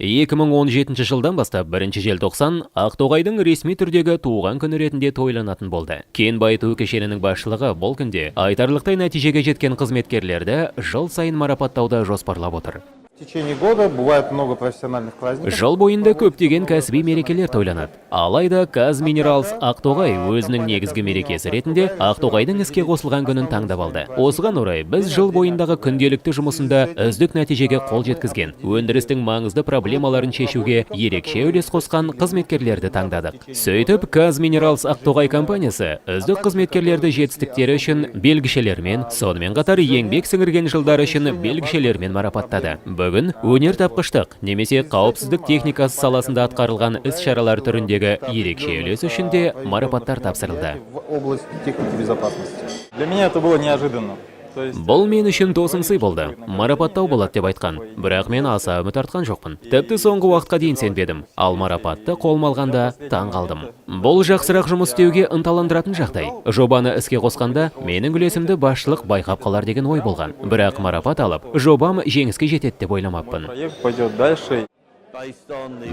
2017 жылдан бастап 1 желтоқсан Ақтоғайдың ресми түрдегі туған күні ретінде тойланатын болды. Кен байыту кешенінің басшылығы бұл күнде айтарлықтай нәтижеге жеткен қызметкерлерді жыл сайын марапаттауды жоспарлап отыр. В течение года бывает много профессиональных праздников. Жыл бойында көптеген кәсіби мерекелер тойланады. Алайда Казминералс Ақтоғай өзінің негізгі мерекесі ретінде Ақтоғайдың іске қосылған күнін таңдап алды. Осыған орай біз жыл бойындағы күнделікті жұмысында үздік нәтижеге қол жеткізген, өндірістің маңызды проблемаларын шешуге ерекше үлес қосқан қызметкерлерді таңдадық. Сөйтіп, Казминералс Ақтоғай компаниясы үздік қызметкерлерді жетістіктері үшін белгішелермен, сонымен қатар еңбек сіңірген жылдары үшін белгішелермен марапаттады. Бүгін өнертапқыштық немесе қауіпсіздік техникасы саласында атқарылған іс-шаралар түріндегі ерекше үлес үшін де марапаттар тапсырылды. В области техники безопасности. Для меня это было неожиданно. Бұл мен үшін тосынсый болды. Марапаттау болады деп айтқан. Бірақ мен аса үміт артқан жоқпын. Тіпті соңғы уақытқа дейін сенбедім. Ал марапатты қолыма алғанда таң қалдым. Бұл жақсырақ жұмыс істеуге ынталандыратын жағдай. Жобаны іске қосқанда менің үлесімді басшылық байқап қалар деген ой болған. Бірақ марапат алып, жобам жеңіске жетеді деп ойламаппын. Проект пойдет дальше.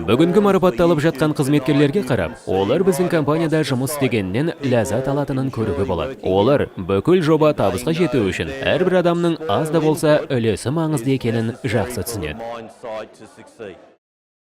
Бүгінгі марапатталып жатқан қызметкерлерге қарап, олар біздің компанияда жұмыс істегеннен ләззат алатынын көруге болады. Олар бүкіл жоба табысқа жету үшін әрбір адамның аз да болса үлесі маңызды екенін жақсы түсінеді.